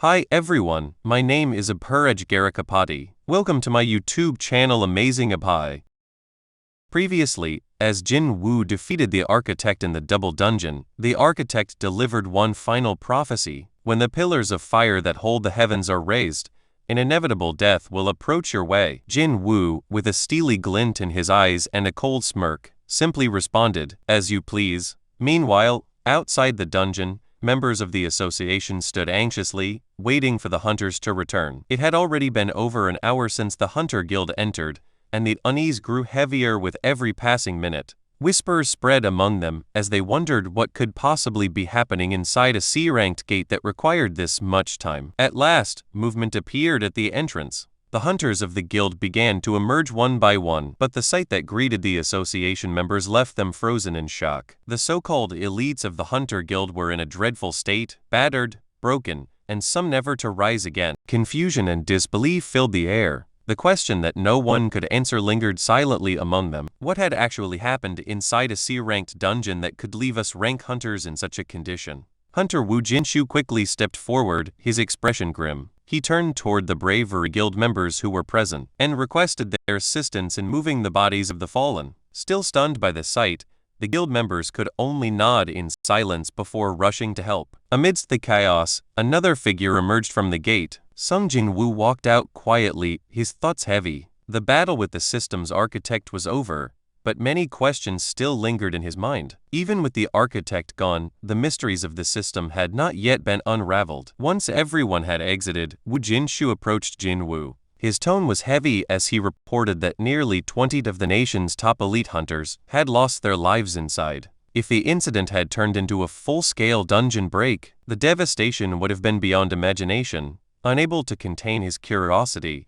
Hi everyone, my name is Abhuraj Garakapati. Welcome to my YouTube channel Amazing Abhi. Previously, as Jin Wu defeated the architect in the double dungeon, the architect delivered one final prophecy. When the pillars of fire that hold the heavens are raised, an inevitable death will approach your way. Jin Wu, with a steely glint in his eyes and a cold smirk, simply responded, "As you please." Meanwhile, outside the dungeon, members of the association stood anxiously, waiting for the hunters to return. It had already been over an hour since the Hunter Guild entered, and the unease grew heavier with every passing minute. Whispers spread among them as they wondered what could possibly be happening inside a C-ranked gate that required this much time. At last, movement appeared at the entrance. The hunters of the guild began to emerge one by one, but the sight that greeted the association members left them frozen in shock. The so-called elites of the Hunter Guild were in a dreadful state, battered, broken, and some never to rise again. Confusion and disbelief filled the air. The question that no one could answer lingered silently among them. What had actually happened inside a C-ranked dungeon that could leave us rank hunters in such a condition? Hunter Wu Jinshu quickly stepped forward, his expression grim. He turned toward the Bravery Guild members who were present, and requested their assistance in moving the bodies of the fallen. Still stunned by the sight, the guild members could only nod in silence before rushing to help. Amidst the chaos, another figure emerged from the gate. Jin Wu walked out quietly, his thoughts heavy. The battle with the system's architect was over, but many questions still lingered in his mind. Even with the architect gone, the mysteries of the system had not yet been unraveled. Once everyone had exited, Wu Jinshu approached Jin Wu. His tone was heavy as he reported that nearly 20 of the nation's top elite hunters had lost their lives inside. If the incident had turned into a full-scale dungeon break, the devastation would have been beyond imagination. Unable to contain his curiosity,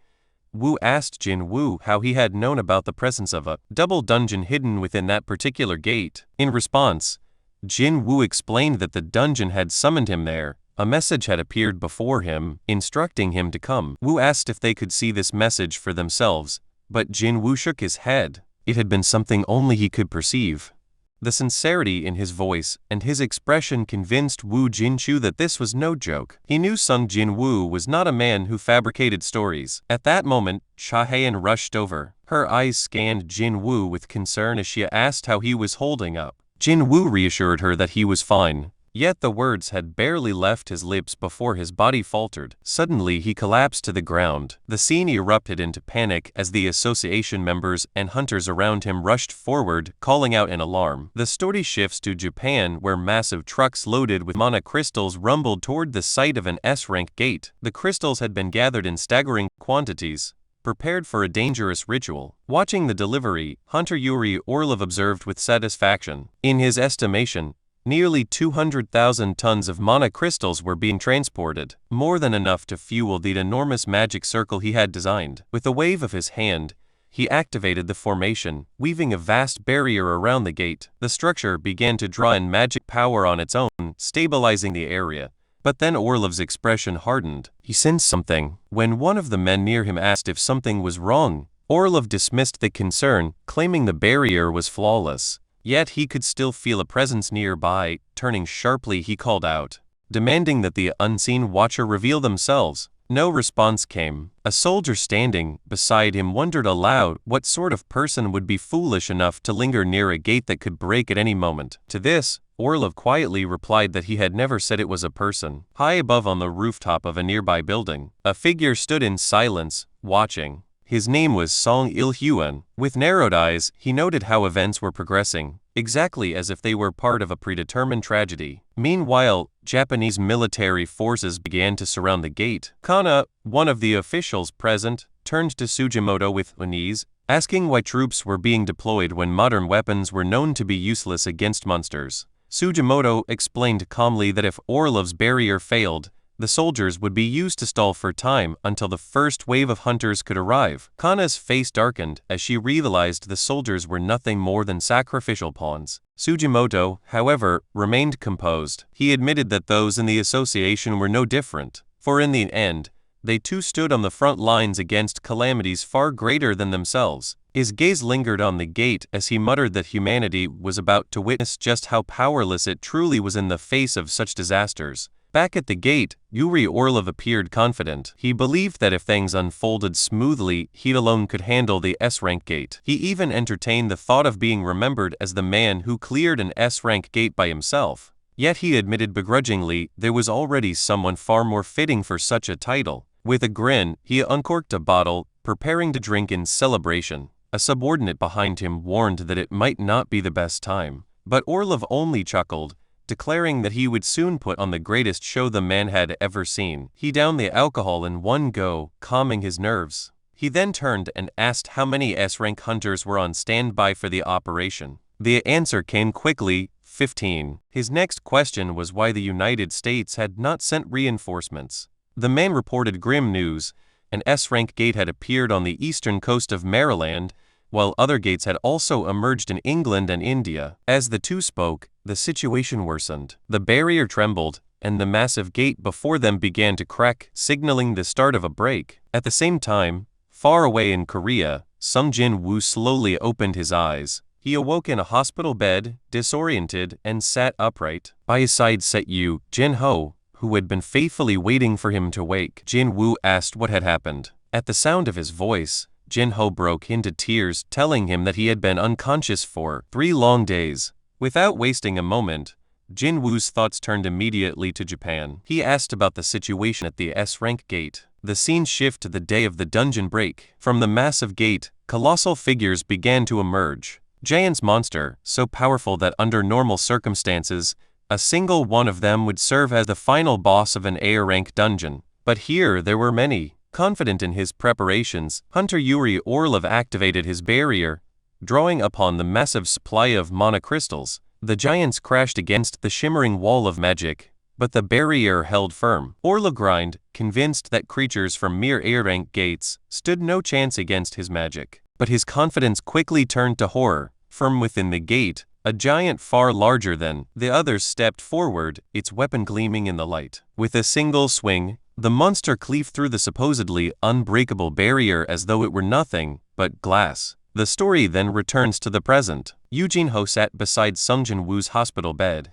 Wu asked Jin Wu how he had known about the presence of a double dungeon hidden within that particular gate. In response, Jin Wu explained that the dungeon had summoned him there. A message had appeared before him, instructing him to come. Wu asked if they could see this message for themselves, but Jin Wu shook his head. It had been something only he could perceive. The sincerity in his voice and his expression convinced Wu Jinshu that this was no joke. He knew Jin Wu was not a man who fabricated stories. At that moment, Chahayan rushed over. Her eyes scanned Jin Wu with concern as she asked how he was holding up. Jin Wu reassured her that he was fine. Yet the words had barely left his lips before his body faltered. Suddenly he collapsed to the ground. The scene erupted into panic as the association members and hunters around him rushed forward, calling out in alarm. The story shifts to Japan, where massive trucks loaded with mana crystals rumbled toward the site of an S-rank gate. The crystals had been gathered in staggering quantities, prepared for a dangerous ritual. Watching the delivery, Hunter Yuri Orlov observed with satisfaction. In his estimation, nearly 200,000 tons of mana crystals were being transported, more than enough to fuel the enormous magic circle he had designed. With a wave of his hand, he activated the formation, weaving a vast barrier around the gate. The structure began to draw in magic power on its own, stabilizing the area. But then Orlov's expression hardened. He sensed something. When one of the men near him asked if something was wrong, Orlov dismissed the concern, claiming the barrier was flawless. Yet he could still feel a presence nearby. Turning sharply, he called out, demanding that the unseen watcher reveal themselves. No response came. A soldier standing beside him wondered aloud what sort of person would be foolish enough to linger near a gate that could break at any moment. To this, Orlov quietly replied that he had never said it was a person. High above on the rooftop of a nearby building, a figure stood in silence, watching. His name was Song Il-Huan. With narrowed eyes, he noted how events were progressing, exactly as if they were part of a predetermined tragedy. Meanwhile, Japanese military forces began to surround the gate. Kana, one of the officials present, turned to Sugimoto with unease, asking why troops were being deployed when modern weapons were known to be useless against monsters. Sugimoto explained calmly that if Orlov's barrier failed, the soldiers would be used to stall for time until the first wave of hunters could arrive. Kana's face darkened as she realized the soldiers were nothing more than sacrificial pawns. Sugimoto, however, remained composed. He admitted that those in the association were no different, for in the end, they too stood on the front lines against calamities far greater than themselves. His gaze lingered on the gate as he muttered that humanity was about to witness just how powerless it truly was in the face of such disasters. Back at the gate, Yuri Orlov appeared confident. He believed that if things unfolded smoothly, he alone could handle the S-rank gate. He even entertained the thought of being remembered as the man who cleared an S-rank gate by himself. Yet he admitted begrudgingly there was already someone far more fitting for such a title. With a grin, he uncorked a bottle, preparing to drink in celebration. A subordinate behind him warned that it might not be the best time. But Orlov only chuckled, declaring that he would soon put on the greatest show the man had ever seen. He downed the alcohol in one go, calming his nerves. He then turned and asked how many S-rank hunters were on standby for the operation. The answer came quickly, 15. His next question was why the United States had not sent reinforcements. The man reported grim news. An S-rank gate had appeared on the eastern coast of Maryland, while other gates had also emerged in England and India. As the two spoke, the situation worsened. The barrier trembled, and the massive gate before them began to crack, signaling the start of a break. At the same time, far away in Korea, Jin Wu slowly opened his eyes. He awoke in a hospital bed, disoriented, and sat upright. By his side sat Jin Ho, who had been faithfully waiting for him to wake. Jin Wu asked what had happened. At the sound of his voice, Jin Ho broke into tears, telling him that he had been unconscious for 3 long days. Without wasting a moment, Jin Wu's thoughts turned immediately to Japan. He asked about the situation at the S-rank gate. The scene shifted to the day of the dungeon break. From the massive gate, colossal figures began to emerge. Giants monster, so powerful that under normal circumstances, a single one of them would serve as the final boss of an A-rank dungeon. But here there were many. Confident in his preparations, Hunter Yuri Orlov activated his barrier, drawing upon the massive supply of mana crystals. The giants crashed against the shimmering wall of magic, but the barrier held firm. Orlov grinned, convinced that creatures from mere A-rank gates stood no chance against his magic. But his confidence quickly turned to horror. From within the gate, a giant far larger than the others stepped forward, its weapon gleaming in the light. With a single swing, the monster cleaved through the supposedly unbreakable barrier as though it were nothing but glass. The story then returns to the present. Jin Ho sat beside Jin Wu's hospital bed,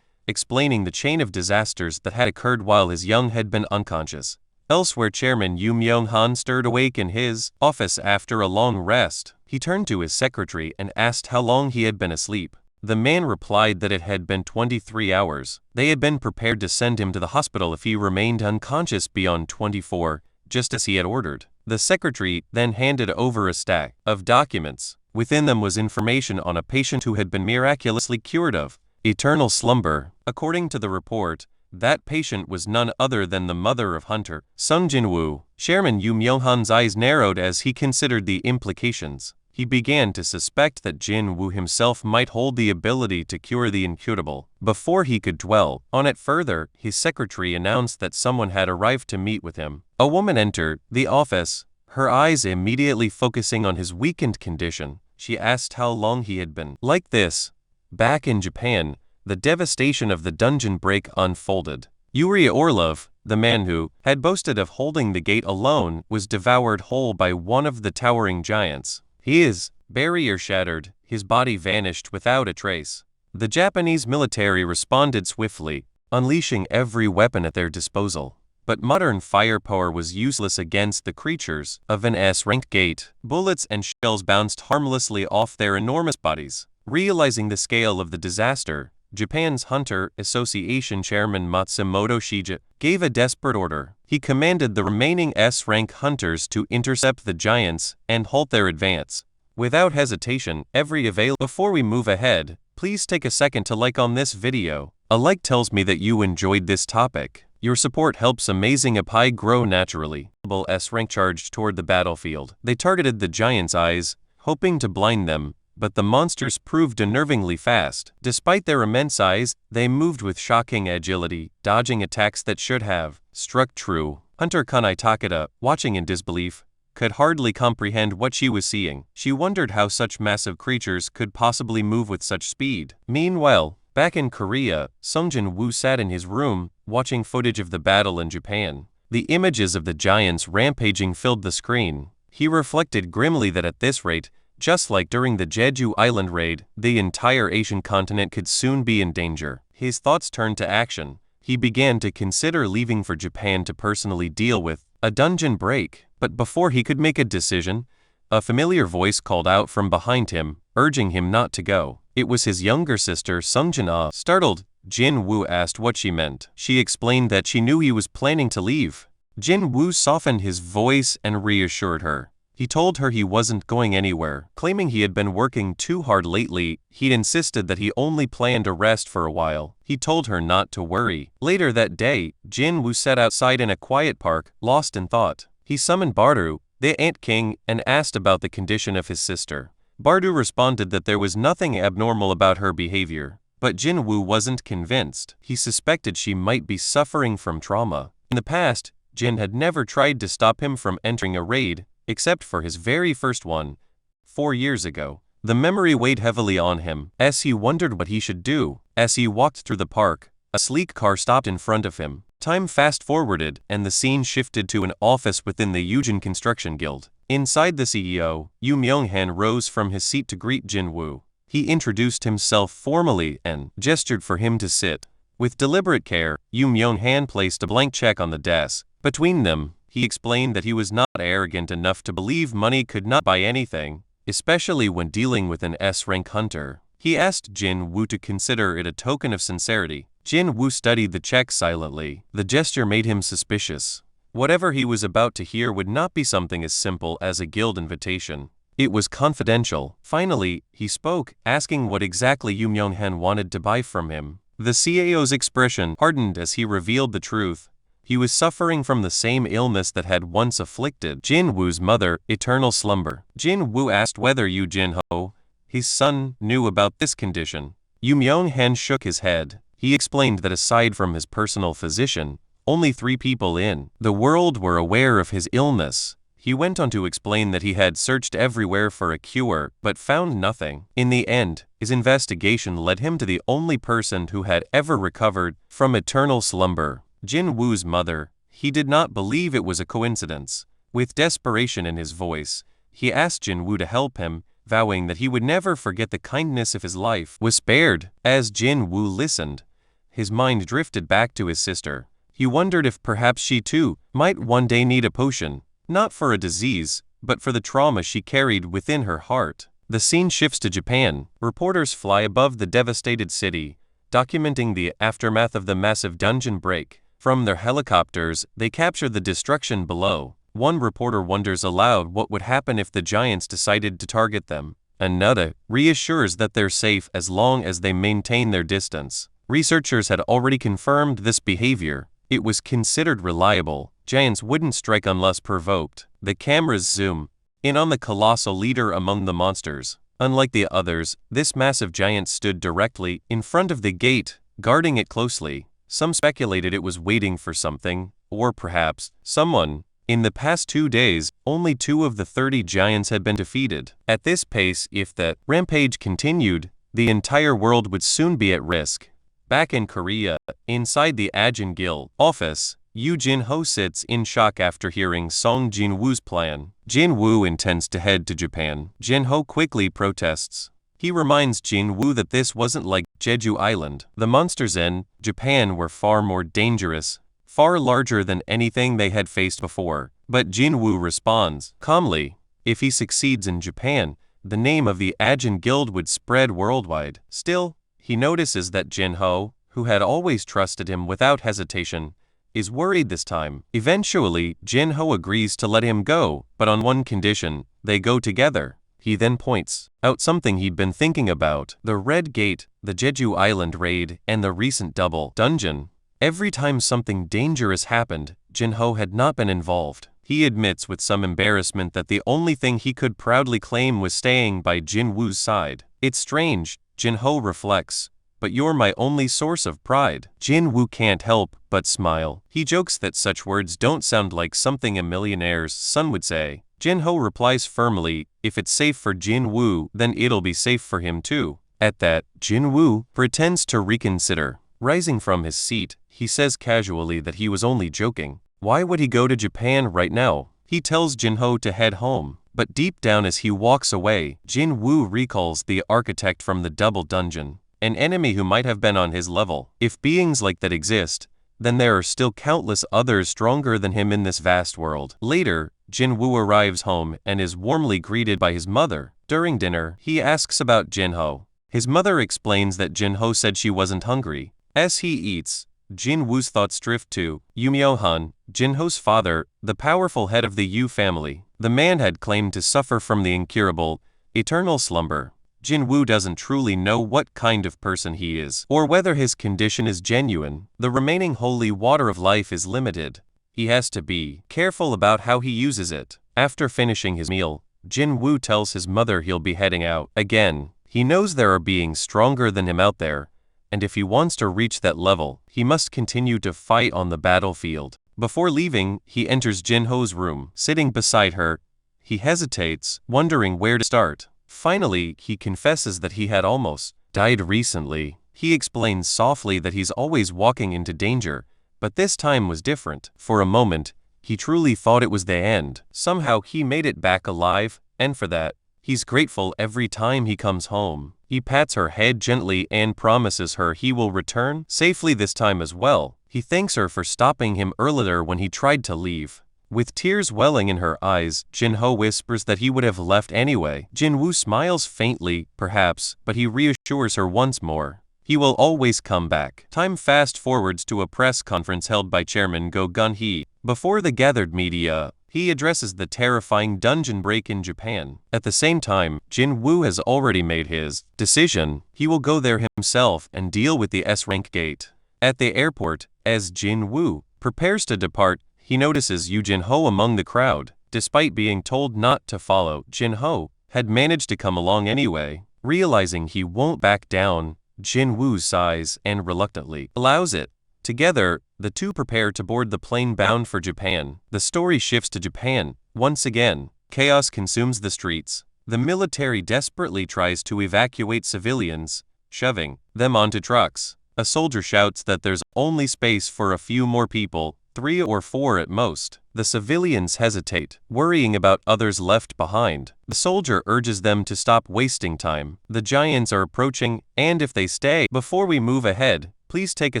explaining the chain of disasters that had occurred while his young had been unconscious. Elsewhere, Chairman Yu Myung-han stirred awake in his office after a long rest. He turned to his secretary and asked how long he had been asleep. The man replied that it had been 23 hours. They had been prepared to send him to the hospital if he remained unconscious beyond 24, just as he had ordered. The secretary then handed over a stack of documents. Within them was information on a patient who had been miraculously cured of eternal slumber. According to the report, that patient was none other than the mother of Hunter, Jin Wu. Chairman Yu Myung-han's eyes narrowed as he considered the implications. He began to suspect that Jin Wu himself might hold the ability to cure the incurable. Before he could dwell on it further, his secretary announced that someone had arrived to meet with him. A woman entered the office, her eyes immediately focusing on his weakened condition. She asked how long he had been like this. Back in Japan, the devastation of the dungeon break unfolded. Yuri Orlov, the man who had boasted of holding the gate alone, was devoured whole by one of the towering giants. His barrier shattered, his body vanished without a trace. The Japanese military responded swiftly, unleashing every weapon at their disposal. But modern firepower was useless against the creatures of an S-rank gate. Bullets and shells bounced harmlessly off their enormous bodies. Realizing the scale of the disaster, Japan's Hunter Association Chairman Matsumoto Shija gave a desperate order. He commanded the remaining S-rank hunters to intercept the giants and halt their advance. Without hesitation, Before we move ahead, please take a second to like on this video. A like tells me that you enjoyed this topic. Your support helps Amazing Apai grow naturally. S-rank charged toward the battlefield. They targeted the giants' eyes, hoping to blind them, but the monsters proved unnervingly fast. Despite their immense size, they moved with shocking agility, dodging attacks that should have struck true. Hunter Kanai Takeda, watching in disbelief, could hardly comprehend what she was seeing. She wondered how such massive creatures could possibly move with such speed. Meanwhile, back in Korea, Jin Wu sat in his room, watching footage of the battle in Japan. The images of the giants rampaging filled the screen. He reflected grimly that at this rate, just like during the Jeju Island raid, the entire Asian continent could soon be in danger. His thoughts turned to action. He began to consider leaving for Japan to personally deal with a dungeon break, but before he could make a decision, a familiar voice called out from behind him, urging him not to go. It was his younger sister, Sungjin-ah. Startled, Jin Wu asked what she meant. She explained that she knew he was planning to leave. Jin Wu softened his voice and reassured her. He told her he wasn't going anywhere, claiming he had been working too hard lately. He'd insisted that he only planned to rest for a while. He told her not to worry. Later that day, Jin Wu sat outside in a quiet park, lost in thought. He summoned Bardu, the Ant King, and asked about the condition of his sister. Bardu responded that there was nothing abnormal about her behavior, but Jin Wu wasn't convinced. He suspected she might be suffering from trauma. In the past, Jin had never tried to stop him from entering a raid, except for his very first one, 4 years ago. The memory weighed heavily on him, as he wondered what he should do. As he walked through the park, a sleek car stopped in front of him. Time fast-forwarded, and the scene shifted to an office within the Eugene Construction Guild. Inside, the CEO, Yu Myung-han, rose from his seat to greet Jin Wu. He introduced himself formally and gestured for him to sit. With deliberate care, Yu Myung-han placed a blank check on the desk. Between them, he explained that he was not arrogant enough to believe money could not buy anything, especially when dealing with an S-rank hunter. He asked Jin Wu to consider it a token of sincerity. Jin Wu studied the check silently. The gesture made him suspicious. Whatever he was about to hear would not be something as simple as a guild invitation. It was confidential. Finally, he spoke, asking what exactly Yu Myung-han wanted to buy from him. The CAO's expression hardened as he revealed the truth. He was suffering from the same illness that had once afflicted Jin Wu's mother, eternal slumber. Jin Wu asked whether Yu Jin-ho, his son, knew about this condition. Yu Myung-han shook his head. He explained that aside from his personal physician, only 3 people in the world were aware of his illness. He went on to explain that he had searched everywhere for a cure, but found nothing. In the end, his investigation led him to the only person who had ever recovered from eternal slumber. Jin Wu's mother. He did not believe it was a coincidence. With desperation in his voice, he asked Jin Wu to help him, vowing that he would never forget the kindness if his life was spared. As Jin Wu listened, his mind drifted back to his sister. He wondered if perhaps she too might one day need a potion, not for a disease, but for the trauma she carried within her heart. The scene shifts to Japan. Reporters fly above the devastated city, documenting the aftermath of the massive dungeon break. From their helicopters, they capture the destruction below. One reporter wonders aloud what would happen if the giants decided to target them. Another reassures that they're safe as long as they maintain their distance. Researchers had already confirmed this behavior. It was considered reliable. Giants wouldn't strike unless provoked. The cameras zoom in on the colossal leader among the monsters. Unlike the others, this massive giant stood directly in front of the gate, guarding it closely. Some speculated it was waiting for something, or perhaps someone. In the past 2 days, only 2 of the 30 giants had been defeated. At this pace, if the rampage continued, the entire world would soon be at risk. Back in Korea, inside the Ajin Guild office, Yu Jin-ho sits in shock after hearing Song Jin Wu's plan. Jin Wu intends to head to Japan. Jin-ho quickly protests. He reminds Jin Wu that this wasn't like Jeju Island. The monsters in Japan were far more dangerous, far larger than anything they had faced before. But Jin Wu responds calmly. If he succeeds in Japan, the name of the Ajin Guild would spread worldwide. Still, he notices that Jin-ho, who had always trusted him without hesitation, is worried this time. Eventually, Jin-ho agrees to let him go, but on one condition: they go together. He then points out something he'd been thinking about: the Red Gate, the Jeju Island raid, and the recent double dungeon. Every time something dangerous happened, Jin-ho had not been involved. He admits with some embarrassment that the only thing he could proudly claim was staying by Jin Wu's side. It's strange, Jin-ho reflects, but you're my only source of pride. Jin Wu can't help but smile. He jokes that such words don't sound like something a millionaire's son would say. Jin-ho replies firmly, if it's safe for Jin Wu, then it'll be safe for him too. At that, Jin Wu pretends to reconsider. Rising from his seat, he says casually that he was only joking. Why would he go to Japan right now? He tells Jin-ho to head home. But deep down as he walks away, Jin Wu recalls the architect from the double dungeon, an enemy who might have been on his level. If beings like that exist, then there are still countless others stronger than him in this vast world. Later, Jin Wu arrives home and is warmly greeted by his mother. During dinner, he asks about Jin Ho. His mother explains that Jin Ho said she wasn't hungry. As he eats, Jin Wu's thoughts drift to Yumyo-han, Jin Ho's father, the powerful head of the Yu family. The man had claimed to suffer from the incurable, eternal slumber. Jin Wu doesn't truly know what kind of person he is, or whether his condition is genuine. The remaining holy water of life is limited. He has to be careful about how he uses it. After finishing his meal, Jin Wu tells his mother he'll be heading out. Again, he knows there are beings stronger than him out there, and if he wants to reach that level, he must continue to fight on the battlefield. Before leaving, he enters Jin Ho's room. Sitting beside her, he hesitates, wondering where to start. Finally, he confesses that he had almost died recently. He explains softly that he's always walking into danger, but this time was different. For a moment, he truly thought it was the end. Somehow he made it back alive, and for that, he's grateful every time he comes home. He pats her head gently and promises her he will return safely this time as well. He thanks her for stopping him earlier when he tried to leave. With tears welling in her eyes, Jin Ho whispers that he would have left anyway. Jin Wu smiles faintly, perhaps, but he reassures her once more. He will always come back. Time fast forwards to a press conference held by Chairman Go Gun-hee. Before the gathered media, he addresses the terrifying dungeon break in Japan. At the same time, Jin Wu has already made his decision. He will go there himself and deal with the S-rank gate. At the airport, as Jin Wu prepares to depart, he notices Jin Ho among the crowd. Despite being told not to follow, Jin Ho had managed to come along anyway. Realizing he won't back down, Jin Wu sighs and reluctantly allows it. Together, the two prepare to board the plane bound for Japan. The story shifts to Japan. Once again, chaos consumes the streets. The military desperately tries to evacuate civilians, shoving them onto trucks. A soldier shouts that there's only space for a few more people, 3 or 4 at most. The civilians hesitate, worrying about others left behind. The soldier urges them to stop wasting time. The giants are approaching, and if they stay, before we move ahead, please take a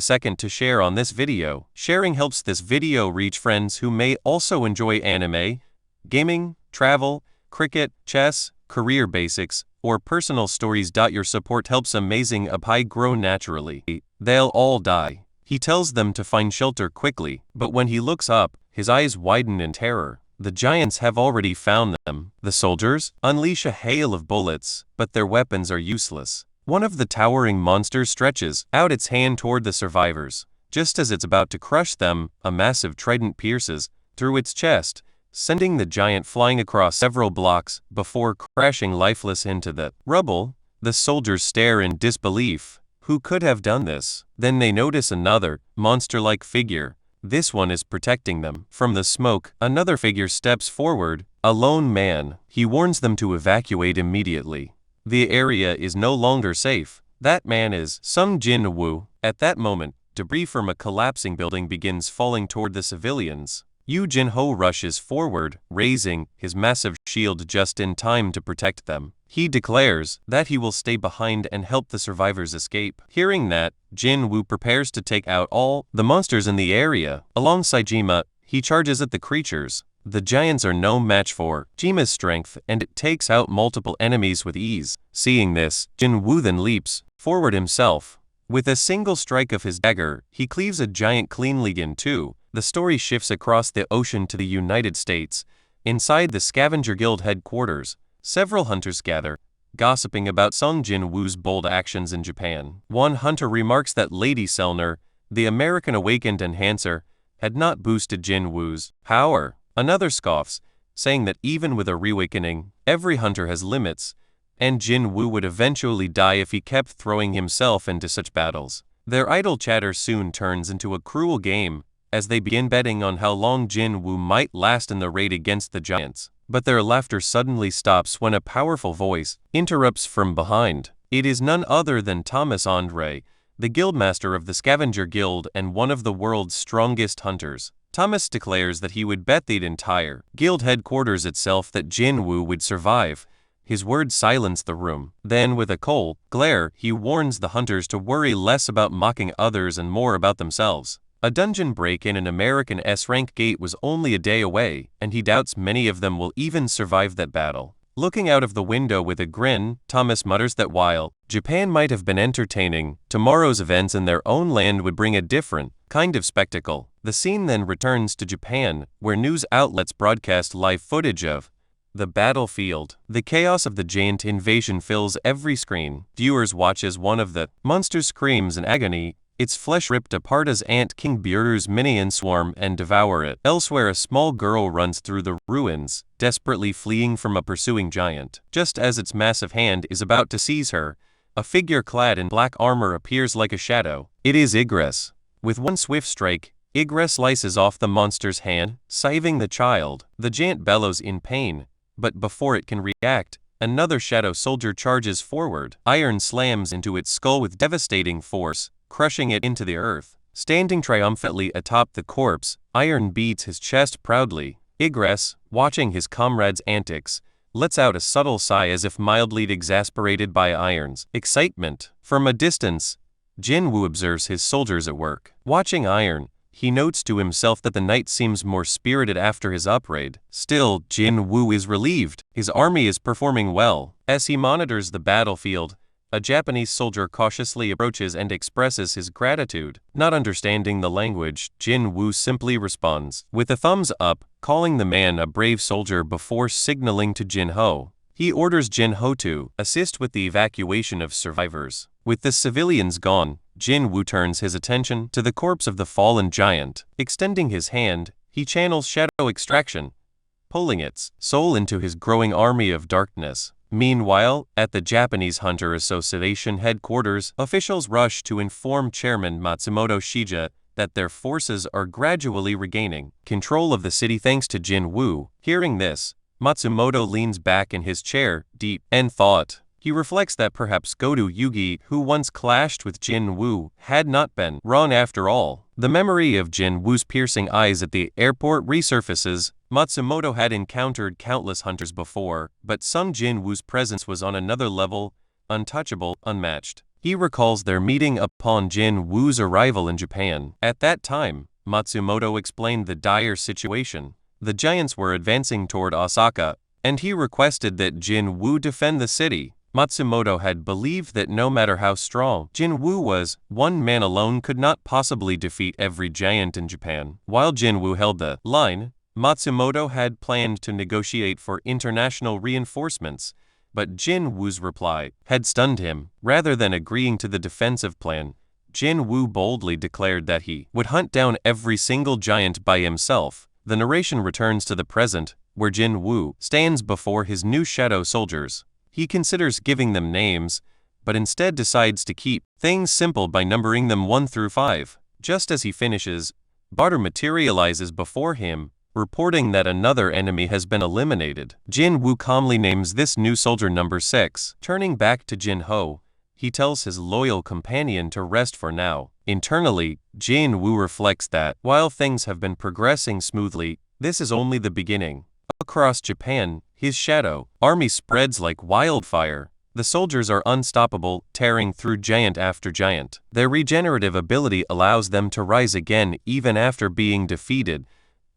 second to share on this video. Sharing helps this video reach friends who may also enjoy anime, gaming, travel, cricket, chess, career basics, or personal stories. Your support helps Amazing Apai grow naturally. They'll all die. He tells them to find shelter quickly, but when he looks up, his eyes widen in terror. The giants have already found them. The soldiers unleash a hail of bullets, but their weapons are useless. One of the towering monsters stretches out its hand toward the survivors. Just as it's about to crush them, a massive trident pierces through its chest, sending the giant flying across several blocks before crashing lifeless into the rubble. The soldiers stare in disbelief. Who could have done this? Then they notice another, monster-like figure. This one is protecting them. From the smoke, another figure steps forward, a lone man. He warns them to evacuate immediately. The area is no longer safe. That man is Jin Wu. At that moment, debris from a collapsing building begins falling toward the civilians. Jin Ho rushes forward, raising his massive shield just in time to protect them. He declares that he will stay behind and help the survivors escape. Hearing that, Jin Wu prepares to take out all the monsters in the area. Alongside Jima, he charges at the creatures. The giants are no match for Jima's strength, and it takes out multiple enemies with ease. Seeing this, Jin Wu then leaps forward himself. With a single strike of his dagger, he cleaves a giant cleanly in two. The story shifts across the ocean to the United States. Inside the Scavenger Guild headquarters, several hunters gather, gossiping about Jin Wu's bold actions in Japan. One hunter remarks that Lady Selner, the American awakened enhancer, had not boosted Jin Wu's power. Another scoffs, saying that even with a reawakening, every hunter has limits, and Jin Wu would eventually die if he kept throwing himself into such battles. Their idle chatter soon turns into a cruel game, as they begin betting on how long Jin Wu might last in the raid against the giants. But their laughter suddenly stops when a powerful voice interrupts from behind. It is none other than Thomas Andre, the guildmaster of the Scavenger Guild and one of the world's strongest hunters. Thomas declares that he would bet the entire guild headquarters itself that Jin Wu would survive. His words silence the room. Then, with a cold glare, he warns the hunters to worry less about mocking others and more about themselves. A dungeon break-in an American S-rank gate was only a day away, and he doubts many of them will even survive that battle. Looking out of the window with a grin, Thomas mutters that while Japan might have been entertaining, tomorrow's events in their own land would bring a different kind of spectacle. The scene then returns to Japan, where news outlets broadcast live footage of the battlefield. The chaos of the giant invasion fills every screen. Viewers watch as one of the monsters screams in agony, its flesh ripped apart as Ant King Buru's minions swarm and devour it. Elsewhere, a small girl runs through the ruins, desperately fleeing from a pursuing giant. Just as its massive hand is about to seize her, a figure clad in black armor appears like a shadow. It is Igress. With one swift strike, Igress slices off the monster's hand, saving the child. The giant bellows in pain, but before it can react, another shadow soldier charges forward. Iron slams into its skull with devastating force, crushing it into the earth. Standing triumphantly atop the corpse, Iron beats his chest proudly. Igress, watching his comrade's antics, lets out a subtle sigh as if mildly exasperated by Iron's excitement. From a distance, Jin Wu observes his soldiers at work. Watching Iron, he notes to himself that the knight seems more spirited after his upgrade. Still, Jin Wu is relieved. His army is performing well. As he monitors the battlefield, a Japanese soldier cautiously approaches and expresses his gratitude. Not understanding the language, Jin Wu simply responds with a thumbs up, calling the man a brave soldier before signaling to Jin Ho. He orders Jin Ho to assist with the evacuation of survivors. With the civilians gone, Jin Wu turns his attention to the corpse of the fallen giant. Extending his hand, he channels shadow extraction, pulling its soul into his growing army of darkness. Meanwhile, at the Japanese Hunter Association headquarters, officials rush to inform Chairman Matsumoto Shija that their forces are gradually regaining control of the city thanks to Jin Wu. Hearing this, Matsumoto leans back in his chair, deep in thought. He reflects that perhaps Goto Yugi, who once clashed with Jin Wu, had not been wrong after all. The memory of Jin Wu's piercing eyes at the airport resurfaces. Matsumoto had encountered countless hunters before, but Sung Jin Wu's presence was on another level, untouchable, unmatched. He recalls their meeting upon Jin Wu's arrival in Japan. At that time, Matsumoto explained the dire situation. The giants were advancing toward Osaka, and he requested that Jin Wu defend the city. Matsumoto had believed that no matter how strong Jin Wu was, one man alone could not possibly defeat every giant in Japan. While Jin Wu held the line, Matsumoto had planned to negotiate for international reinforcements, but Jin Wu's reply had stunned him. Rather than agreeing to the defensive plan, Jin Wu boldly declared that he would hunt down every single giant by himself. The narration returns to the present, where Jin Wu stands before his new shadow soldiers. He considers giving them names, but instead decides to keep things simple by numbering them 1 through 5. Just as he finishes, Barter materializes before him, reporting that another enemy has been eliminated. Jin Wu calmly names this new soldier number 6. Turning back to Jin Ho, he tells his loyal companion to rest for now. Internally, Jin Wu reflects that, while things have been progressing smoothly, this is only the beginning. Across Japan, his shadow army spreads like wildfire. The soldiers are unstoppable, tearing through giant after giant. Their regenerative ability allows them to rise again even after being defeated,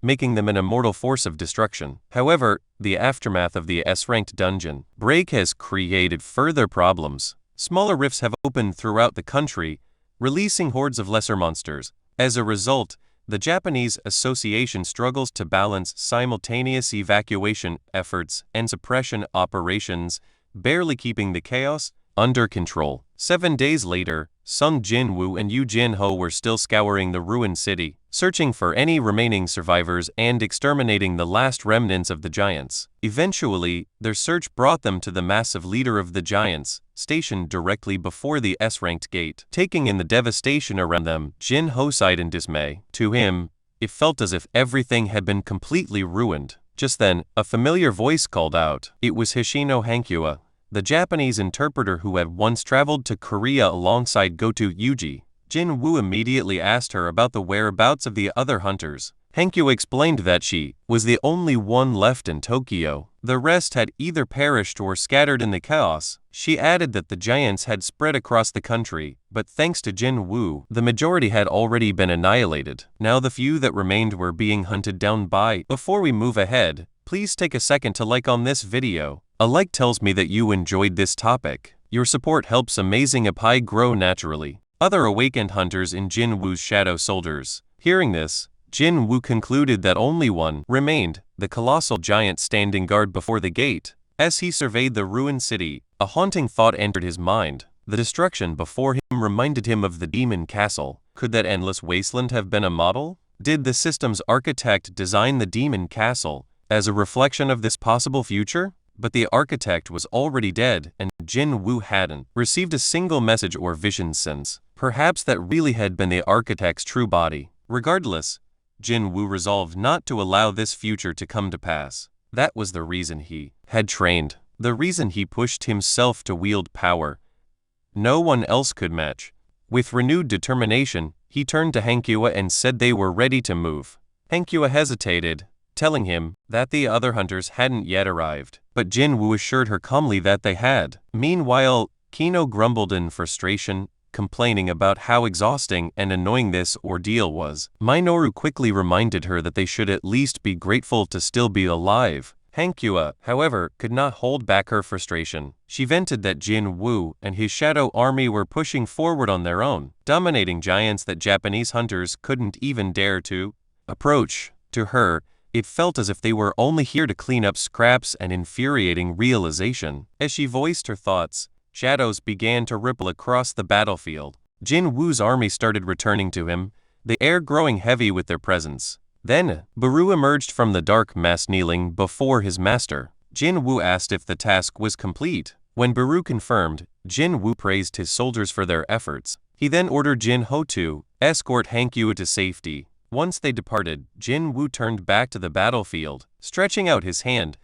making them an immortal force of destruction. However, the aftermath of the S-ranked dungeon break has created further problems. Smaller rifts have opened throughout the country, releasing hordes of lesser monsters. As a result, the Japanese Association struggles to balance simultaneous evacuation efforts and suppression operations, barely keeping the chaos under control. 7 days later, Sung Jin Wu and Yu Jin Ho were still scouring the ruined city, searching for any remaining survivors and exterminating the last remnants of the giants. Eventually, their search brought them to the massive leader of the giants, stationed directly before the S-ranked gate. Taking in the devastation around them, Jin Ho sighed in dismay. To him, it felt as if everything had been completely ruined. Just then, a familiar voice called out. It was Hishino Hankyua, the Japanese interpreter who had once traveled to Korea alongside Goto Yuji. Jin Wu immediately asked her about the whereabouts of the other hunters. Hankyua explained that she was the only one left in Tokyo. The rest had either perished or scattered in the chaos. She added that the giants had spread across the country, but thanks to Jin Wu, the majority had already been annihilated. Now the few that remained were being hunted down by. Before we move ahead, please take a second to like on this video. A like tells me that you enjoyed this topic. Your support helps Amazing Apai grow naturally. Other awakened hunters in Jin Wu's shadow soldiers. Hearing this, Jin Wu concluded that only one remained, the colossal giant standing guard before the gate. As he surveyed the ruined city, a haunting thought entered his mind. The destruction before him reminded him of the demon castle. Could that endless wasteland have been a model? Did the system's architect design the demon castle as a reflection of this possible future? But the architect was already dead, and Jin Wu hadn't received a single message or vision since. Perhaps that really had been the architect's true body. Regardless, Jin Wu resolved not to allow this future to come to pass. That was the reason he had trained, the reason he pushed himself to wield power no one else could match. With renewed determination, he turned to Hankyua and said they were ready to move. Hankyua hesitated, telling him that the other hunters hadn't yet arrived, but Jin Wu assured her calmly that they had. Meanwhile, Kino grumbled in frustration, complaining about how exhausting and annoying this ordeal was. Minoru quickly reminded her that they should at least be grateful to still be alive. Hankyua, however, could not hold back her frustration. She vented that Jin Wu and his shadow army were pushing forward on their own, dominating giants that Japanese hunters couldn't even dare to approach. To her, it felt as if they were only here to clean up scraps, an infuriating realization. As she voiced her thoughts, shadows began to ripple across the battlefield. Jin Wu's army started returning to him, the air growing heavy with their presence. Then, Baru emerged from the dark mass kneeling before his master. Jin Wu asked if the task was complete. When Baru confirmed, Jin Wu praised his soldiers for their efforts. He then ordered Jin Ho to escort Hankyua to safety. Once they departed, Jin Wu turned back to the battlefield. Stretching out his hand,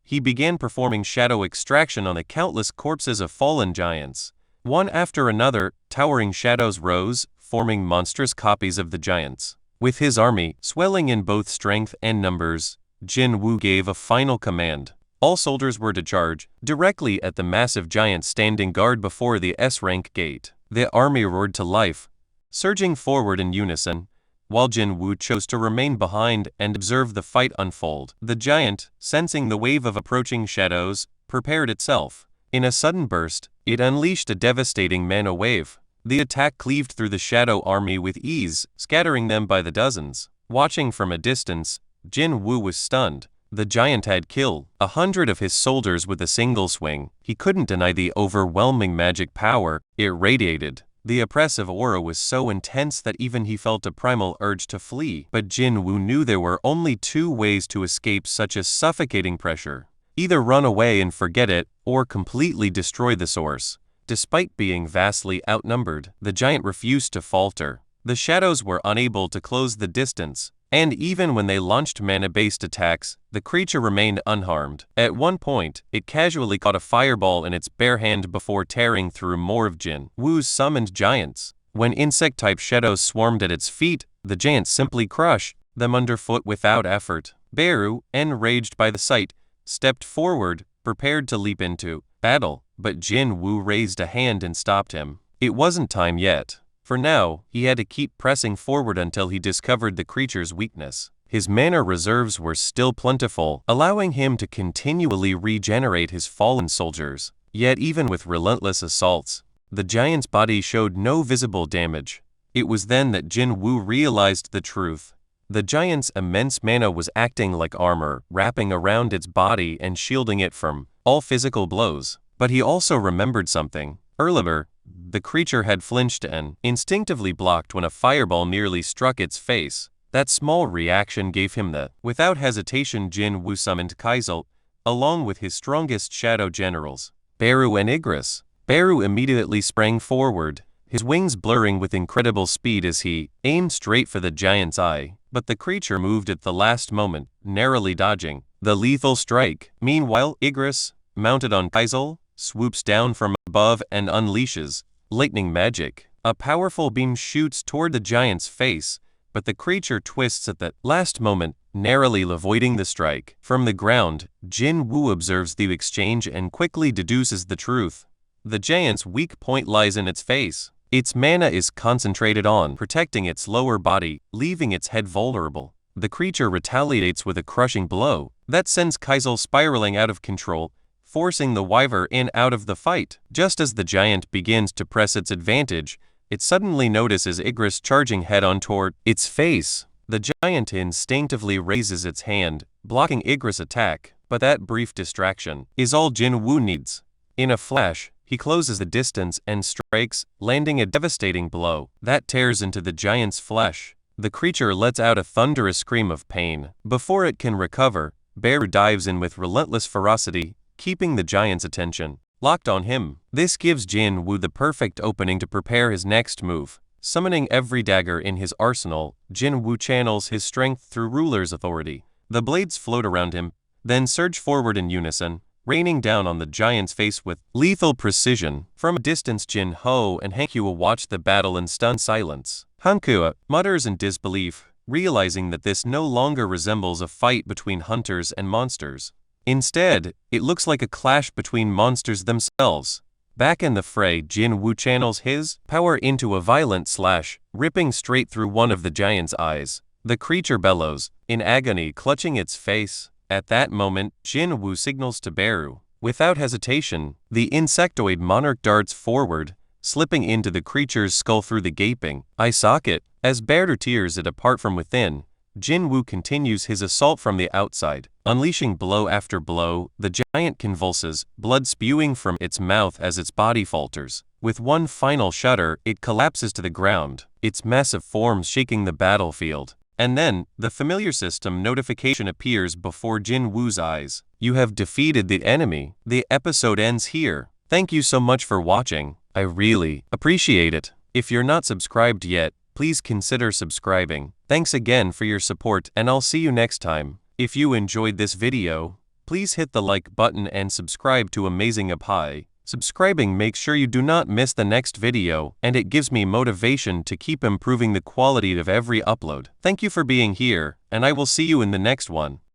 he began performing shadow extraction on the countless corpses of fallen giants. One after another, towering shadows rose, forming monstrous copies of the giants. With his army swelling in both strength and numbers, Jin Wu gave a final command. All soldiers were to charge directly at the massive giant standing guard before the S-rank gate. The army roared to life, surging forward in unison, while Jin Wu chose to remain behind and observe the fight unfold. The giant, sensing the wave of approaching shadows, prepared itself. In a sudden burst, it unleashed a devastating mana wave. The attack cleaved through the shadow army with ease, scattering them by the dozens. Watching from a distance, Jin Wu was stunned. The giant had killed 100 of his soldiers with a single swing. He couldn't deny the overwhelming magic power it radiated. The oppressive aura was so intense that even he felt a primal urge to flee. But Jin Wu knew there were only two ways to escape such a suffocating pressure. Either run away and forget it, or completely destroy the source. Despite being vastly outnumbered, the giant refused to falter. The shadows were unable to close the distance, and even when they launched mana-based attacks, the creature remained unharmed. At one point, it casually caught a fireball in its bare hand before tearing through more of Jin Wu's summoned giants. When insect-type shadows swarmed at its feet, the giant simply crushed them underfoot without effort. Baru, enraged by the sight, stepped forward, prepared to leap into battle, but Jin Wu raised a hand and stopped him. It wasn't time yet. For now, he had to keep pressing forward until he discovered the creature's weakness. His mana reserves were still plentiful, allowing him to continually regenerate his fallen soldiers. Yet even with relentless assaults, the giant's body showed no visible damage. It was then that Jin Wu realized the truth. The giant's immense mana was acting like armor, wrapping around its body and shielding it from all physical blows. But he also remembered something. Earlier, the creature had flinched and instinctively blocked when a fireball nearly struck its face. That small reaction gave him the. Without hesitation, Jin Wu summoned Kaizel, along with his strongest shadow generals, Baru and Igris. Baru immediately sprang forward, his wings blurring with incredible speed as he aimed straight for the giant's eye. But the creature moved at the last moment, narrowly dodging the lethal strike. Meanwhile, Igris, mounted on Kaizel, swoops down from above and unleashes lightning magic. A powerful beam shoots toward the giant's face, but the creature twists at the last moment, narrowly avoiding the strike. From the ground, Jin Wu observes the exchange and quickly deduces the truth. The giant's weak point lies in its face. Its mana is concentrated on protecting its lower body, leaving its head vulnerable. The creature retaliates with a crushing blow that sends Kaisel spiraling out of control, forcing the wyvern out of the fight. Just as the giant begins to press its advantage, it suddenly notices Igris charging head-on toward its face. The giant instinctively raises its hand, blocking Igris' attack, but that brief distraction is all Jin Wu needs. In a flash, he closes the distance and strikes, landing a devastating blow that tears into the giant's flesh. The creature lets out a thunderous scream of pain. Before it can recover, Beru dives in with relentless ferocity, keeping the giant's attention locked on him. This gives Jin Wu the perfect opening to prepare his next move. Summoning every dagger in his arsenal, Jin Wu channels his strength through ruler's authority. The blades float around him, then surge forward in unison, raining down on the giant's face with lethal precision. From a distance, Jin Ho and Hankua watch the battle in stunned silence. Hankua mutters in disbelief, realizing that this no longer resembles a fight between hunters and monsters. Instead, it looks like a clash between monsters themselves. Back in the fray, Jin Wu channels his power into a violent slash, ripping straight through one of the giant's eyes. The creature bellows, in agony, clutching its face. At that moment, Jin Wu signals to Beru. Without hesitation, the insectoid monarch darts forward, slipping into the creature's skull through the gaping eye socket. As Beru tears it apart from within, Jin Wu continues his assault from the outside. Unleashing blow after blow, the giant convulses, blood spewing from its mouth as its body falters. With one final shudder, it collapses to the ground, its massive form shaking the battlefield. And then, the familiar system notification appears before Jin Wu's eyes. You have defeated the enemy. The episode ends here. Thank you so much for watching. I really appreciate it. If you're not subscribed yet, please consider subscribing. Thanks again for your support, and I'll see you next time. If you enjoyed this video, please hit the like button and subscribe to Amazing Apai. Subscribing makes sure you do not miss the next video, and it gives me motivation to keep improving the quality of every upload. Thank you for being here, and I will see you in the next one.